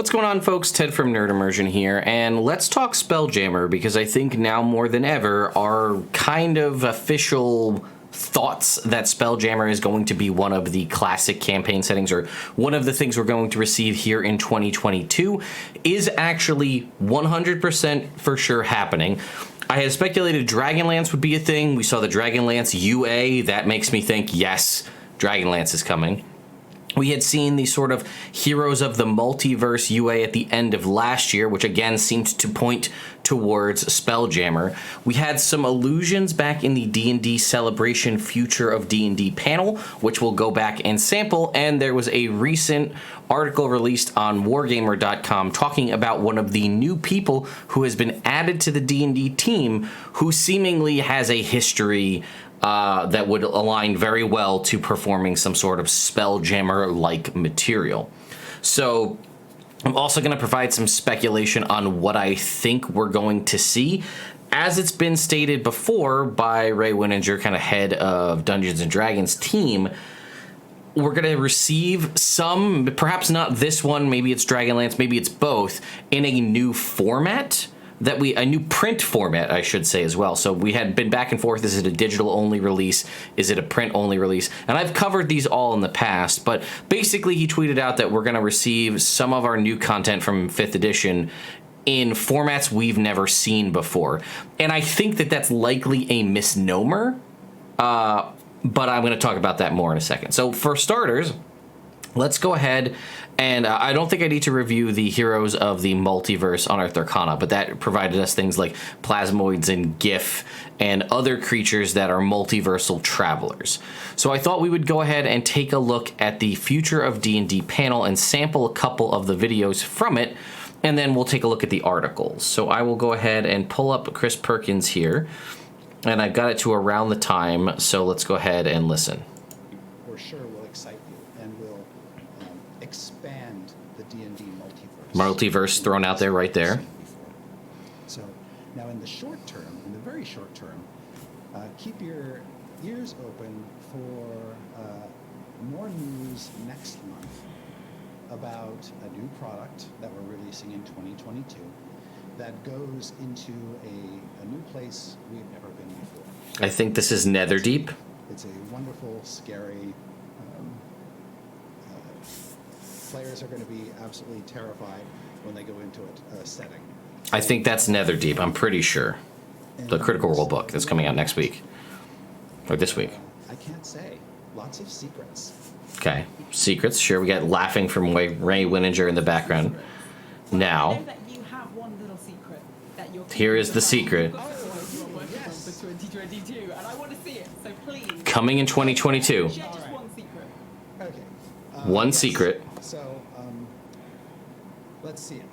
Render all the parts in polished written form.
What's going on, folks? Ted from Immersion here, and let's talk Spelljammer, because I think now more than ever our kind of official thoughts that Spelljammer is going to be one of the classic campaign settings, or one of the things we're going to receive here in 2022, is actually 100% for sure happening. I had speculated Dragonlance would be a thing. We saw the Dragonlance UA. That makes me think, yes, Dragonlance is coming. We had seen the sort of Heroes of the Multiverse UA at the end of last year, which again seemed to point towards Spelljammer. We had some allusions back in the D&D Celebration Future of D&D panel, which we'll go back and sample, and there was a recent article released on wargamer.com talking about one of the new people who has been added to the D&D team, who seemingly has a history that would align very well to performing some sort of Spelljammer-like material. So I'm also going to provide some speculation on what I think we're going to see. As it's been stated before by Ray Winninger, kind of head of Dungeons & Dragons team, we're going to receive some, perhaps not this one, maybe it's Dragonlance, maybe it's both, in a new format. A new print format, I should say, as well. So we had been back and forth. Is it a digital-only release? Is it a print-only release? And I've covered these all in the past, but basically he tweeted out that we're going to receive some of our new content from 5th edition in formats we've never seen before. And I think that that's likely a misnomer, but I'm going to talk about that more in a second. So for starters, let's go ahead and I don't think I need to review the Heroes of the Multiverse Unearthed Arcana, but that provided us things like plasmoids and GIF and other creatures that are multiversal travelers. So I thought we would go ahead and take a look at the Future of D&D panel and sample a couple of the videos from it, and then we'll take a look at the articles. So I will go ahead and pull up Chris Perkins here, and I've got it to around the time, so let's go ahead and listen. For sure will excite you and will expand the D&D multiverse. Multiverse thrown out there right there. So now in the short term, in the very short term, keep your ears open for more news next month about a new product that we're releasing in 2022 that goes into a new place we've never been before. I think this is Netherdeep. It's a wonderful, scary. Players are going to be absolutely terrified when they go into a setting. I think that's Netherdeep. I'm pretty sure. The Critical Role book that's coming out next week, or this week. I can't say. Lots of secrets. Okay, secrets. Sure, we got laughing from Ray Winninger in the background. Now, I know that you have one little secret that you're here is the secret. Yes. For 2022, and I want to see it. So please. Coming in 2022. Share just one secret. Okay. One yes. secret. So, let's see it.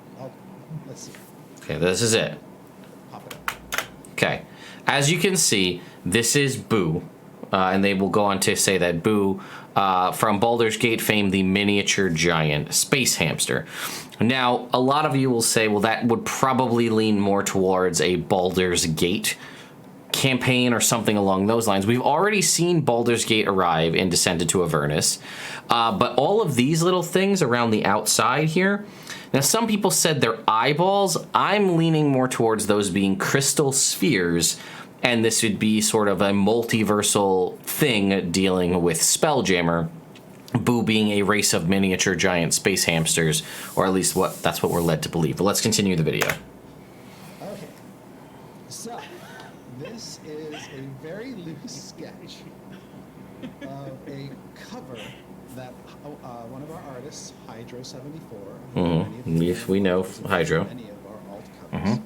Let's see it. Okay, this is it. Pop it up. Okay, as you can see, this is Boo, and they will go on to say that Boo, from Baldur's Gate fame, the miniature giant space hamster. Now, a lot of you will say, well, that would probably lean more towards a Baldur's Gate campaign or something along those lines. We've already seen Baldur's Gate arrive in Descent into Avernus, but all of these little things around the outside here, now some people said they're eyeballs. I'm leaning more towards those being crystal spheres, and this would be sort of a multiversal thing dealing with Spelljammer, Boo being a race of miniature giant space hamsters, or at least that's what we're led to believe. But let's continue the video. Okay. So, this is a very loose sketch of a cover that one of our artists, Hydro74, We know Hydro. Many of our alt covers,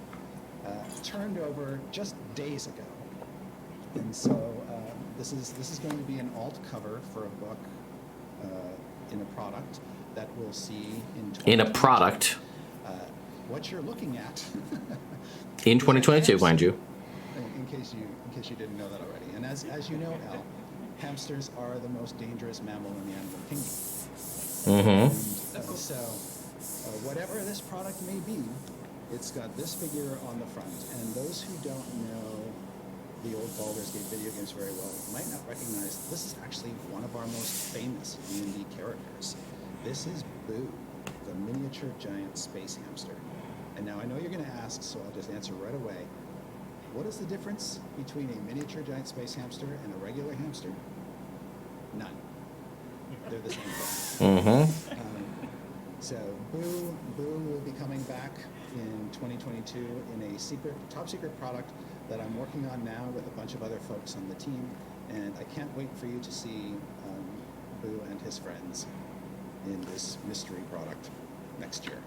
turned over just days ago, and so this is going to be an alt cover for a book in a product that we'll see in a product. What you're looking at In 2022, mind you. In case you didn't know that already, and as you know, Al, hamsters are the most dangerous mammal in the animal kingdom. And, so, whatever this product may be, it's got this figure on the front, and those who don't know the old Baldur's Gate video games very well might not recognize this is actually one of our most famous D&D characters. This is Boo, the a miniature giant space hamster. And now I know you're going to ask, so I'll just answer right away. What is the difference between a miniature giant space hamster and a regular hamster? None. They're the same thing. Mm-hmm. So Boo will be coming back in 2022 in a top secret product that I'm working on now with a bunch of other folks on the team, and I can't wait for you to see Boo and his friends in this mystery product next year.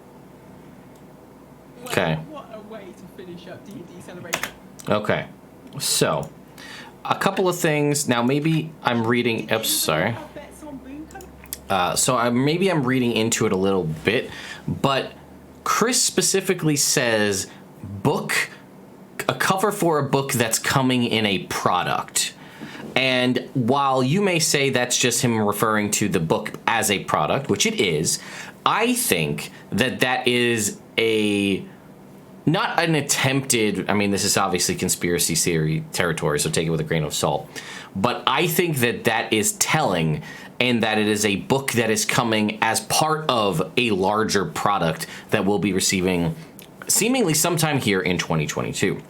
Okay. What a way to finish up D&D Celebration. Okay. So, a couple of things. Now, maybe I'm reading... Oops, sorry. Maybe I'm reading into it a little bit, but Chris specifically says a cover for a book that's coming in a product. And while you may say that's just him referring to the book as a product, which it is, I think that is not an attempted, I mean, this is obviously conspiracy theory territory, so take it with a grain of salt. But I think that is telling, and that it is a book that is coming as part of a larger product that we'll be receiving seemingly sometime here in 2022.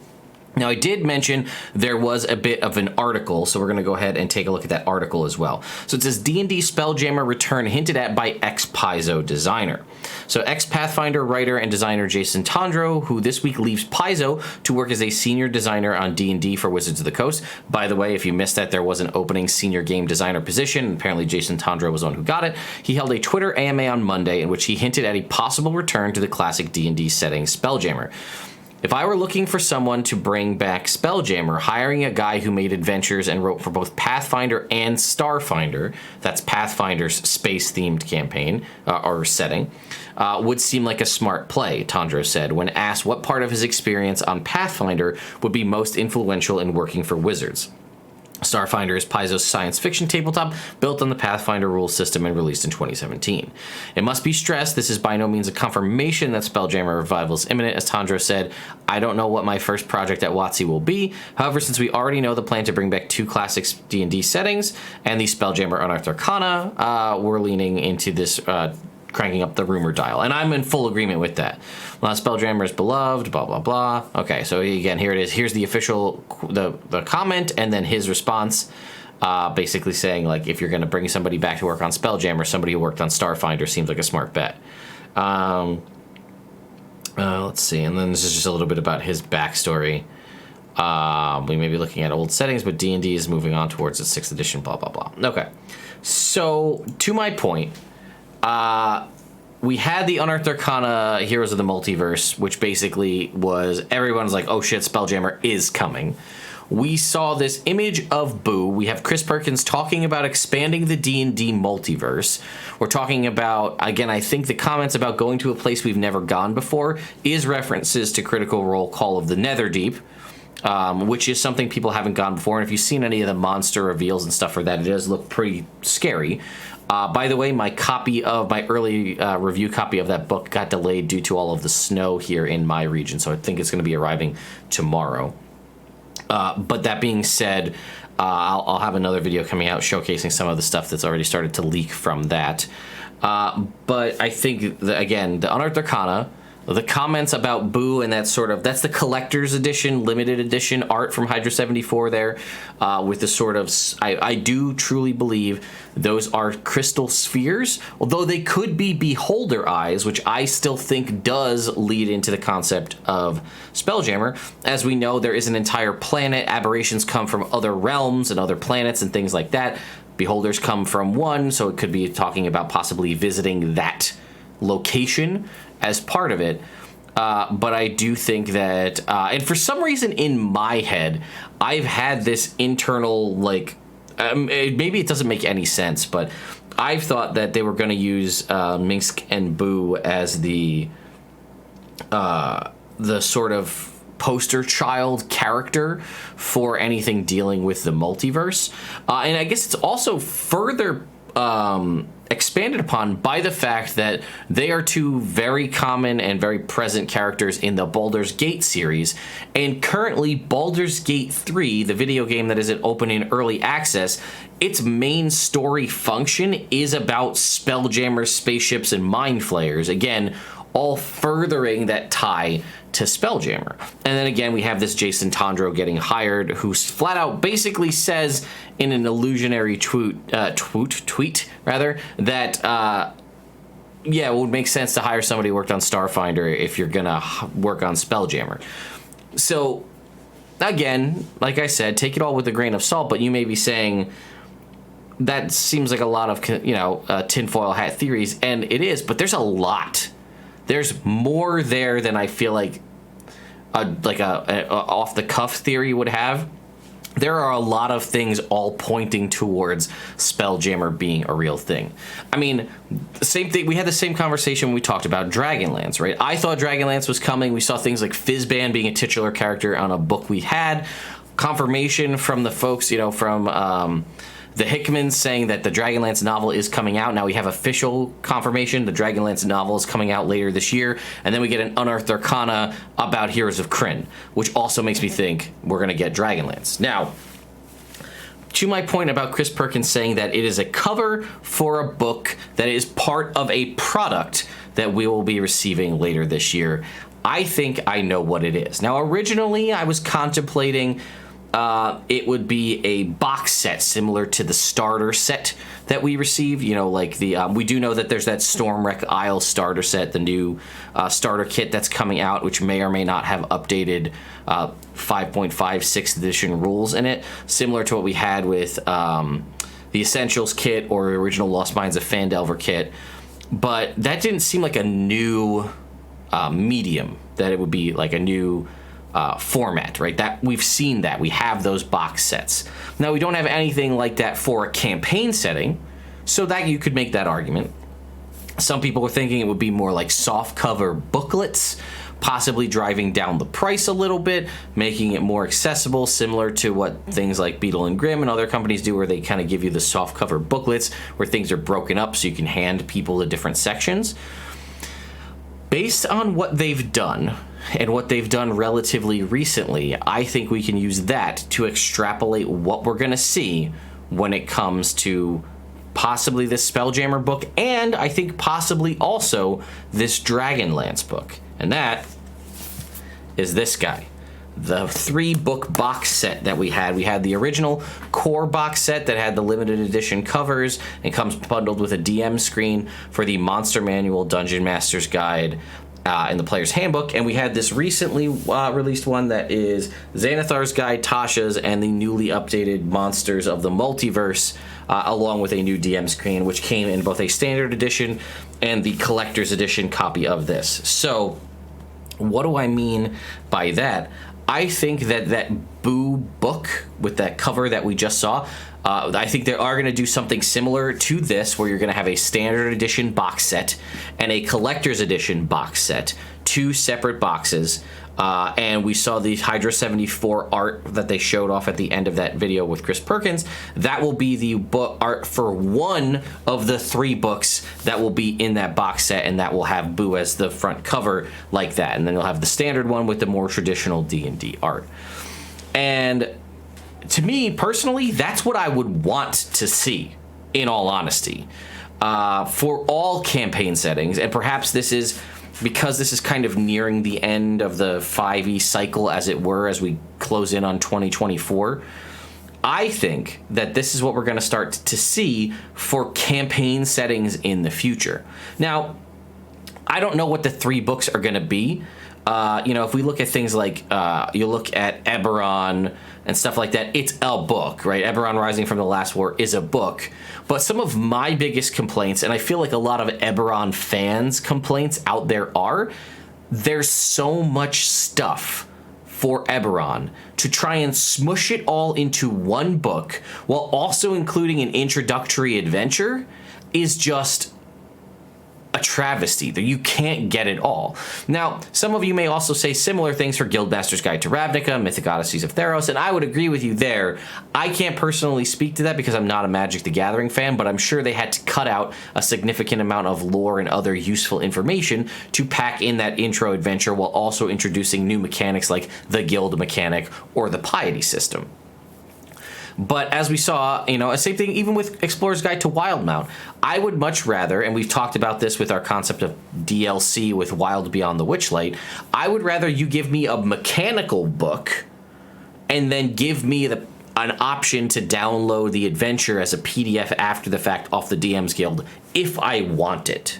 Now, I did mention there was a bit of an article, so we're going to go ahead and take a look at that article as well. So it says, D&D Spelljammer return hinted at by ex-Paizo designer. So ex-Pathfinder writer and designer Jason Tondro, who this week leaves Paizo to work as a senior designer on D&D for Wizards of the Coast. By the way, if you missed that, there was an opening senior game designer position. Apparently, Jason Tondro was the one who got it. He held a Twitter AMA on Monday in which he hinted at a possible return to the classic D&D setting Spelljammer. If I were looking for someone to bring back Spelljammer, hiring a guy who made adventures and wrote for both Pathfinder and Starfinder, that's Pathfinder's space-themed campaign, or setting, would seem like a smart play, Tondro said, when asked what part of his experience on Pathfinder would be most influential in working for Wizards. Starfinder is Paizo's science fiction tabletop built on the Pathfinder rules system and released in 2017. It must be stressed, this is by no means a confirmation that Spelljammer revival is imminent. As Tondro said, I don't know what my first project at WotC will be. However, since we already know the plan to bring back 2 classic D&D settings and the Spelljammer Unearthed Arcana, we're leaning into this cranking up the rumor dial. And I'm in full agreement with that. Spelljammer is beloved, blah, blah, blah. Okay, so again, here it is. Here's the official, the comment, and then his response, basically saying, like, if you're going to bring somebody back to work on Spelljammer, somebody who worked on Starfinder seems like a smart bet. Let's see, and then this is just a little bit about his backstory. We may be looking at old settings, but D&D is moving on towards its 6th edition, blah, blah, blah. Okay, so to my point, we had the Unearthed Arcana Heroes of the Multiverse, which basically was, everyone's like, oh shit, Spelljammer is coming. We saw this image of Boo. We have Chris Perkins talking about expanding the D&D multiverse. We're talking about, again, I think the comments about going to a place we've never gone before is references to Critical Role Call of the Netherdeep, which is something people haven't gone before. And if you've seen any of the monster reveals and stuff for that, it does look pretty scary. By the way, my early review copy of that book got delayed due to all of the snow here in my region, so I think it's going to be arriving tomorrow. But that being said, I'll have another video coming out showcasing some of the stuff that's already started to leak from that. But I think, again, the Unearthed Arcana, the comments about Boo and that's the collector's edition, limited edition art from Hydra 74 there, with the sort of, I do truly believe those are crystal spheres, although they could be beholder eyes, which I still think does lead into the concept of Spelljammer. As we know, there is an entire planet, aberrations come from other realms and other planets and things like that. Beholders come from one, so it could be talking about possibly visiting that location as part of it, but I do think that, and for some reason in my head, I've had this internal, like, maybe it doesn't make any sense, but I've thought that they were going to use Minsk and Boo as the sort of poster child character for anything dealing with the multiverse, and I guess it's also further expanded upon by the fact that they are two very common and very present characters in the Baldur's Gate series, and currently Baldur's Gate 3, the video game that is open in early access, its main story function is about spelljammers, spaceships, and mind flayers. Again, all furthering that tie to Spelljammer. And then again, we have this Jason Tondro getting hired, who flat out basically says in an illusionary tweet that yeah, it would make sense to hire somebody who worked on Starfinder if you're gonna work on Spelljammer. So again, like I said, take it all with a grain of salt, but you may be saying that seems like a lot of, you know, tinfoil hat theories, and it is, but there's a lot. There's more there than I feel like a off the cuff theory would have. There are a lot of things all pointing towards Spelljammer being a real thing. I mean, the same thing. We had the same conversation when we talked about Dragonlance, right? I thought Dragonlance was coming. We saw things like Fizzban being a titular character on a book we had. Confirmation from the folks, you know, from the Hickmans saying that the Dragonlance novel is coming out. Now we have official confirmation. The Dragonlance novel is coming out later this year. And then we get an Unearthed Arcana about Heroes of Krynn, which also makes me think we're going to get Dragonlance. Now, to my point about Chris Perkins saying that it is a cover for a book that is part of a product that we will be receiving later this year, I think I know what it is. Now, originally, I was contemplating it would be a box set similar to the starter set that we received. You know, like the we do know that there's that Stormwreck Isle starter set, the new starter kit that's coming out, which may or may not have updated 5.5 6th edition rules in it, similar to what we had with the Essentials kit or original Lost Mines of Phandelver kit. But that didn't seem like a new medium, that it would be like a new format, right? That we've seen that. We have those box sets. Now, we don't have anything like that for a campaign setting, so that you could make that argument. Some people were thinking it would be more like soft cover booklets, possibly driving down the price a little bit, making it more accessible, similar to what things like Beetle and Grimm and other companies do, where they kind of give you the soft cover booklets where things are broken up so you can hand people the different sections. Based on what they've done, and what they've done relatively recently, I think we can use that to extrapolate what we're going to see when it comes to possibly this Spelljammer book, and I think possibly also this Dragonlance book. And that is this guy. The 3-book box set that we had. We had the original core box set that had the limited edition covers and comes bundled with a DM screen for the Monster Manual, Dungeon Master's Guide, in the Player's Handbook. And we had this recently released one that is Xanathar's Guide, Tasha's, and the newly updated Monsters of the Multiverse, along with a new DM screen, which came in both a standard edition and the collector's edition copy of this. So, what do I mean by that? I think that Boo book with that cover that we just saw, I think they are going to do something similar to this, where you're going to have a standard edition box set and a collector's edition box set, 2 separate boxes. And we saw the Hydra 74 art that they showed off at the end of that video with Chris Perkins. That will be the book art for one of the 3 books that will be in that box set, and that will have Boo as the front cover like that. And then you'll have the standard one with the more traditional D&D art. And to me, personally, that's what I would want to see, in all honesty, for all campaign settings. And perhaps this is because this is kind of nearing the end of the 5e cycle, as it were, as we close in on 2024. I think that this is what we're going to start to see for campaign settings in the future. Now, I don't know what the 3 books are going to be. If we look at things like, you look at Eberron and stuff like that, it's a book, right? Eberron Rising from the Last War is a book. But some of my biggest complaints, and I feel like a lot of Eberron fans' complaints out there are, there's so much stuff for Eberron to try and smush it all into one book while also including an introductory adventure is just travesty. You can't get it all. Now, some of you may also say similar things for Guildmaster's Guide to Ravnica, Mythic Odysseys of Theros, and I would agree with you there. I can't personally speak to that because I'm not a Magic the Gathering fan, but I'm sure they had to cut out a significant amount of lore and other useful information to pack in that intro adventure while also introducing new mechanics like the guild mechanic or the piety system. But as we saw, same thing even with Explorer's Guide to Wildmount. I would much rather, and we've talked about this with our concept of DLC with Wild Beyond the Witchlight, I would rather you give me a mechanical book and then give me an option to download the adventure as a PDF after the fact off the DM's Guild if I want it.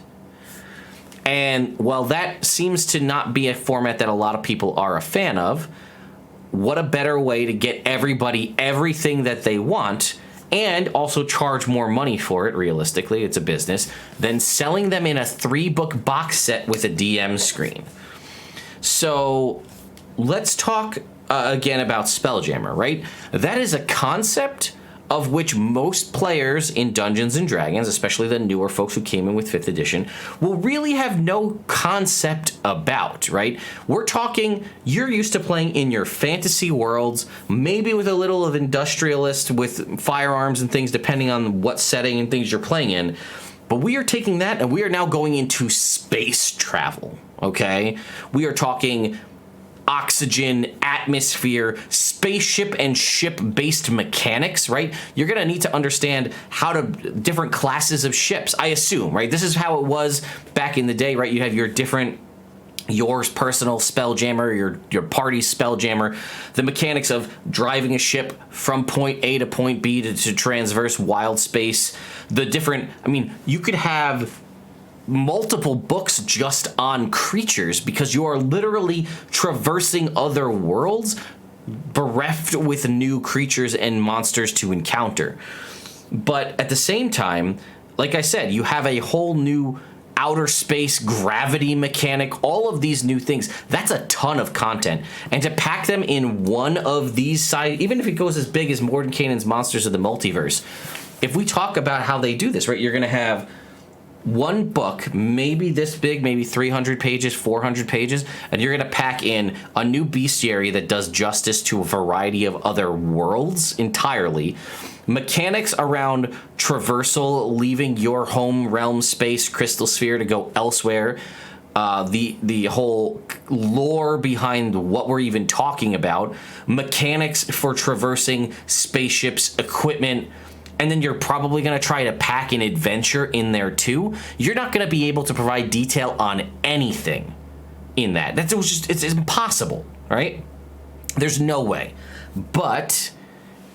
And while that seems to not be a format that a lot of people are a fan of, what a better way to get everybody everything that they want and also charge more money for it, realistically, it's a business, than selling them in a 3-book box set with a DM screen. So let's talk again about Spelljammer, right? That is a concept of which most players in Dungeons & Dragons, especially the newer folks who came in with 5th edition, will really have no concept about, right? We're talking, you're used to playing in your fantasy worlds, maybe with a little of industrialist with firearms and things, depending on what setting and things you're playing in. But we are taking that and we are now going into space travel, okay? We are talking oxygen, atmosphere, spaceship and ship-based mechanics, right? You're going to need to understand how to different classes of ships, I assume, right? This is how it was back in the day, right? You have your different, yours personal Spelljammer, your party's Spelljammer, the mechanics of driving a ship from point A to point B to transverse wild space, the different, you could have multiple books just on creatures because you are literally traversing other worlds bereft with new creatures and monsters to encounter. But at the same time, like I said, you have a whole new outer space gravity mechanic, all of these new things. That's a ton of content. And to pack them in one of these sides, even if it goes as big as Mordenkainen's Monsters of the Multiverse, if we talk about how they do this, right, you're going to have one book, maybe this big, maybe 300 pages, 400 pages, and you're going to pack in a new bestiary that does justice to a variety of other worlds entirely. Mechanics around traversal, leaving your home realm space, crystal sphere, to go elsewhere. The whole lore behind what we're even talking about. Mechanics for traversing spaceships, equipment. And then you're probably going to try to pack an adventure in there too. You're not going to be able to provide detail on anything in that. It's impossible, right? There's no way. But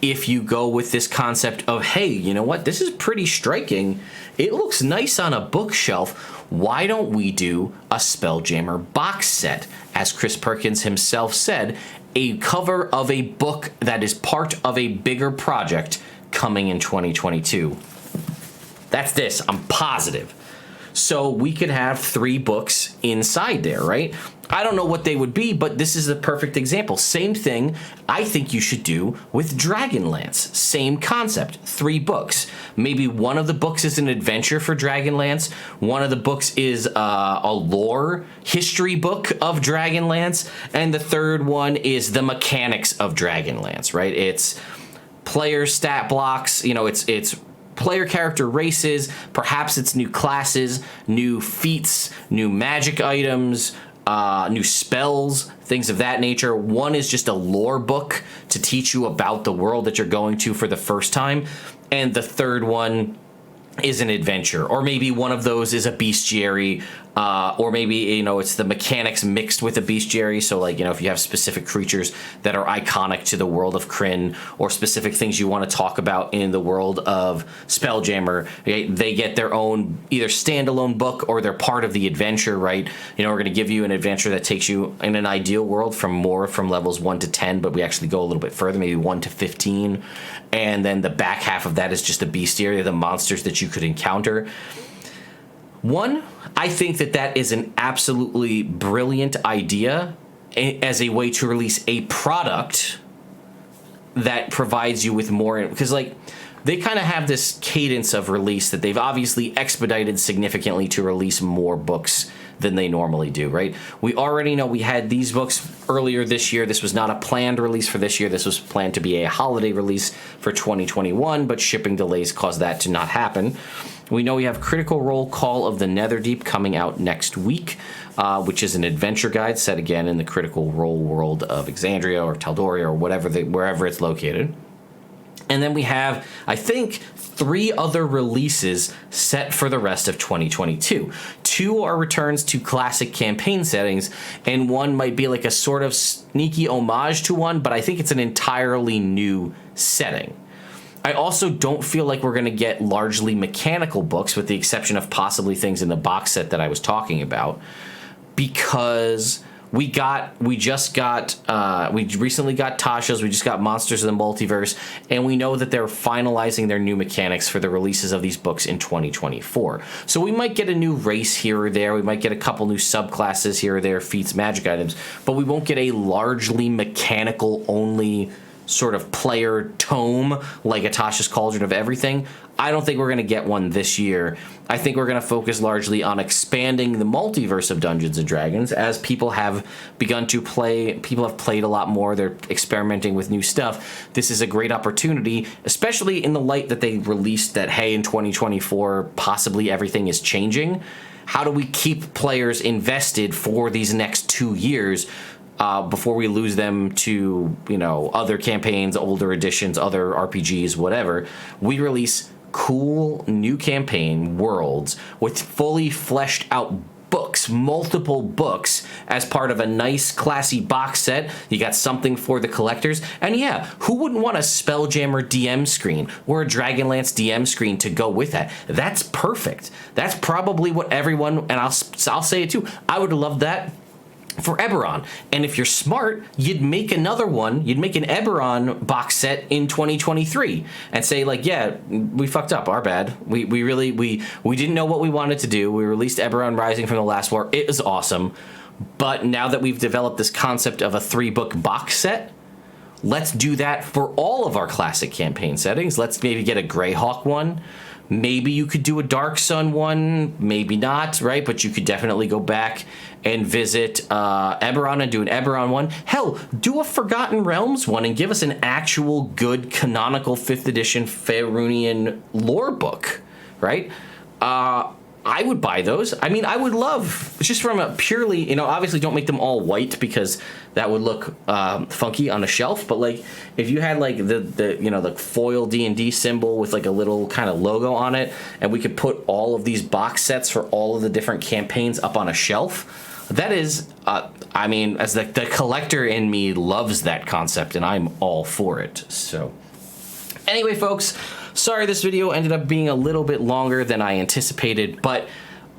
if you go with this concept of, hey, you know what? This is pretty striking. It looks nice on a bookshelf. Why don't we do a Spelljammer box set? As Chris Perkins himself said, a cover of a book that is part of a bigger project coming in 2022. That's this, I'm positive. So we could have 3 books inside there, right? I don't know what they would be, but this is the perfect example. Same thing I think you should do with Dragonlance. Same concept, 3 books. Maybe one of the books is an adventure for Dragonlance. One of the books is a lore history book of Dragonlance. And the third one is the mechanics of Dragonlance, right? It's player stat blocks, it's player character races, perhaps it's new classes, new feats, new magic items, new spells, things of that nature. One is just a lore book to teach you about the world that you're going to for the first time, and the third one is an adventure, or maybe one of those is a bestiary, or maybe it's the mechanics mixed with a bestiary. So if you have specific creatures that are iconic to the world of Krynn, or specific things you want to talk about in the world of Spelljammer, they get their own either standalone book or they're part of the adventure, right? We're going to give you an adventure that takes you in an ideal world from levels 1 to 10, but we actually go a little bit further, maybe 1 to 15. And then the back half of that is just a bestiary, the monsters that you could encounter. One, I think that is an absolutely brilliant idea as a way to release a product that provides you with more, because they kind of have this cadence of release that they've obviously expedited significantly to release more books than they normally do, right? We already know we had these books earlier this year. This was not a planned release for this year. This was planned to be a holiday release for 2021, but shipping delays caused that to not happen. We know we have Critical Role Call of the Netherdeep coming out next week, which is an adventure guide set again in the Critical Role world of Exandria or Tal'Doria or wherever it's located. And then we have, I think, 3 other releases set for the rest of 2022. 2 are returns to classic campaign settings, and 1 might be like a sort of sneaky homage to one, but I think it's an entirely new setting. I also don't feel like we're going to get largely mechanical books, with the exception of possibly things in the box set that I was talking about, because we recently got Tasha's, we just got Monsters of the Multiverse, and we know that they're finalizing their new mechanics for the releases of these books in 2024. So we might get a new race here or there, we might get a couple new subclasses here or there, feats, magic items, but we won't get a largely mechanical only sort of player tome like a Tasha's Cauldron of Everything. I don't think we're going to get one this year. I think we're going to focus largely on expanding the multiverse of Dungeons & Dragons as people have begun to play. People have played a lot more. They're experimenting with new stuff. This is a great opportunity, especially in the light that they released that, hey, in 2024, possibly everything is changing. How do we keep players invested for these next 2 years before we lose them to, other campaigns, older editions, other RPGs, whatever? We release cool new campaign worlds with fully fleshed out books, multiple books, as part of a nice classy box set. You got something for the collectors, and yeah, who wouldn't want a Spelljammer DM screen or a Dragonlance DM screen to go with that? That's perfect. That's probably what everyone, and I'll say it too, I would love that for Eberron. And if you're smart, you'd make another one, you'd make an Eberron box set in 2023 and say, like, yeah, we fucked up, our bad. We didn't know what we wanted to do. We released Eberron Rising from the Last War. It was awesome. But now that we've developed this concept of a 3-book box set, let's do that for all of our classic campaign settings. Let's maybe get a Greyhawk one. Maybe you could do a Dark Sun one, maybe not, right? But you could definitely go back and visit Eberron and do an Eberron one. Hell, do a Forgotten Realms one and give us an actual good canonical 5th edition Faerunian lore book, right? I would buy those. I mean, I would love, just from a purely, obviously don't make them all white because that would look funky on a shelf. But like, if you had like the foil D&D symbol with like a little kind of logo on it, and we could put all of these box sets for all of the different campaigns up on a shelf, that is, as the collector in me loves that concept, and I'm all for it. So, anyway, folks. Sorry this video ended up being a little bit longer than I anticipated, but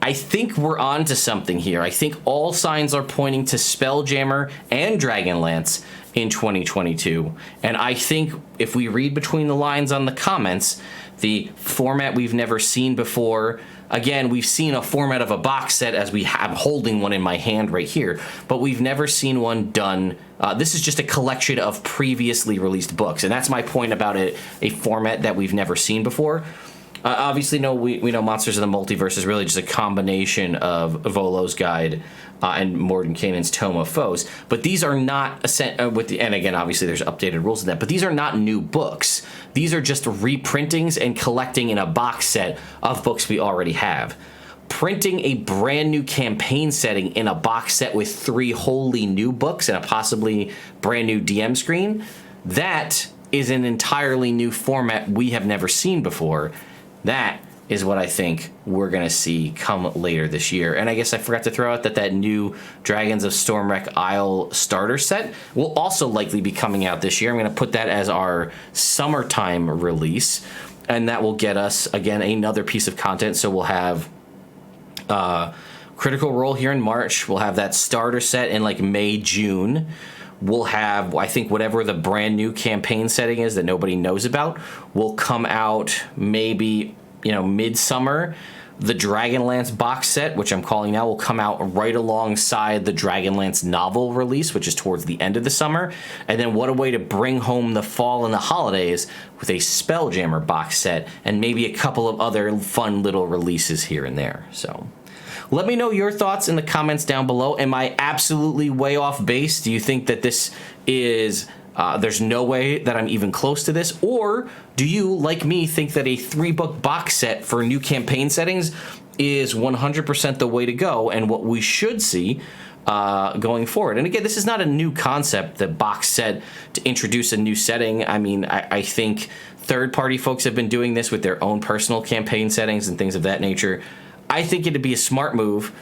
I think we're on to something here. I think all signs are pointing to Spelljammer and Dragonlance in 2022. And I think if we read between the lines on the comments, the format we've never seen before. Again, we've seen a format of a box set, as I'm holding one in my hand right here, but we've never seen one done. This is just a collection of previously released books, and that's my point about a format that we've never seen before. Obviously, we know Monsters of the Multiverse is really just a combination of Volo's Guide and Mordenkainen's Tome of Foes, but these are not, and again, obviously there's updated rules in that, but these are not new books. These are just reprintings and collecting in a box set of books we already have. Printing a brand new campaign setting in a box set with 3 wholly new books and a possibly brand new DM screen, that is an entirely new format we have never seen before. That is what I think we're going to see come later this year. And I guess I forgot to throw out that new Dragons of Stormwreck Isle starter set will also likely be coming out this year. I'm going to put that as our summertime release, and that will get us, again, another piece of content. So we'll have Critical Role here in March. We'll have that starter set in like May, June. We'll have, I think, whatever the brand new campaign setting is that nobody knows about will come out maybe, midsummer. The Dragonlance box set, which I'm calling now, will come out right alongside the Dragonlance novel release, which is towards the end of the summer. And then what a way to bring home the fall and the holidays with a Spelljammer box set and maybe a couple of other fun little releases here and there. So let me know your thoughts in the comments down below. Am I absolutely way off base? Do you think that this is... there's no way that I'm even close to this? Or do you, like me, think that a 3-book box set for new campaign settings is 100% the way to go and what we should see going forward? And again, this is not a new concept, the box set to introduce a new setting. I mean, I think third-party folks have been doing this with their own personal campaign settings and things of that nature. I think it'd be a smart move.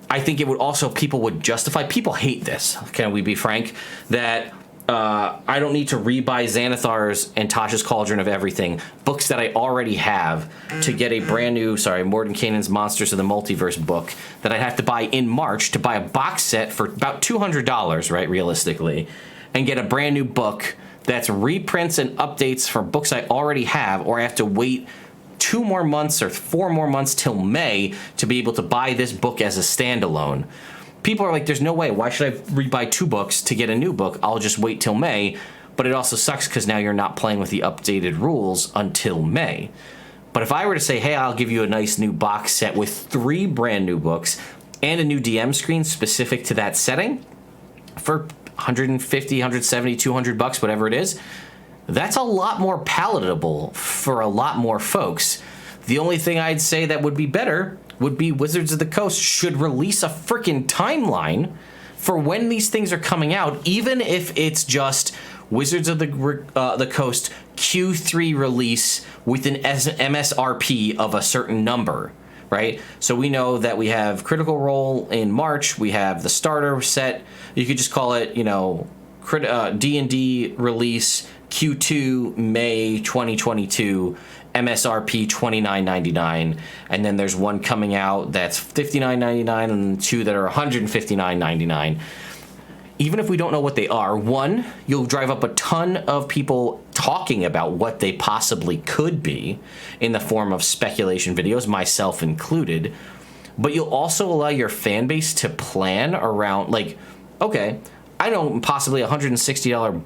I think it would also, people would justify, people hate this, can we be frank, that I don't need to rebuy Xanathar's and Tasha's Cauldron of Everything, books that I already have, to get a brand new, Mordenkainen's Monsters of the Multiverse book that I'd have to buy in March to buy a box set for about $200, right, realistically, and get a brand new book that's reprints and updates for books I already have, or I have to wait 2 more months or 4 more months till May to be able to buy this book as a standalone. People are like, there's no way. Why should I rebuy 2 books to get a new book? I'll just wait till May. But it also sucks because now you're not playing with the updated rules until May. But if I were to say, hey, I'll give you a nice new box set with 3 brand new books and a new DM screen specific to that setting for 150, 170, 200 bucks, whatever it is, that's a lot more palatable for a lot more folks. The only thing I'd say that would be better would be Wizards of the Coast should release a freaking timeline for when these things are coming out, even if it's just Wizards of the Coast Q3 release with an MSRP of a certain number, right? So we know that we have Critical Role in March, we have the starter set, you could just call it, D&D release Q2 May 2022, MSRP $29.99, and then there's one coming out that's $59.99 and 2 that are $159.99. Even if we don't know what they are, 1, you'll drive up a ton of people talking about what they possibly could be in the form of speculation videos, myself included, but you'll also allow your fan base to plan around, like, okay, I know possibly $160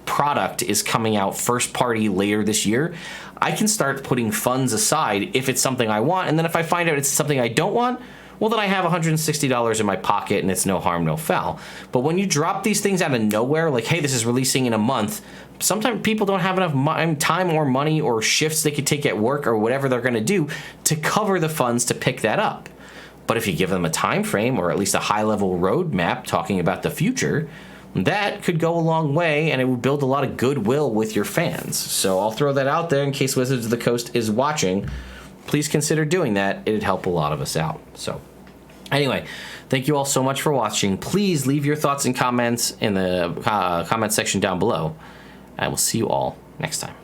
product is coming out first party later this year. I can start putting funds aside if it's something I want, and then if I find out it's something I don't want, well, then I have $160 in my pocket and it's no harm, no foul. But when you drop these things out of nowhere, like, hey, this is releasing in a month, sometimes people don't have enough time or money or shifts they could take at work or whatever they're going to do to cover the funds to pick that up. But if you give them a time frame or at least a high-level roadmap talking about the future, that could go a long way, and it would build a lot of goodwill with your fans. So I'll throw that out there in case Wizards of the Coast is watching. Please consider doing that. It'd help a lot of us out. So anyway, thank you all so much for watching. Please leave your thoughts and comments in the comment section down below. I will see you all next time.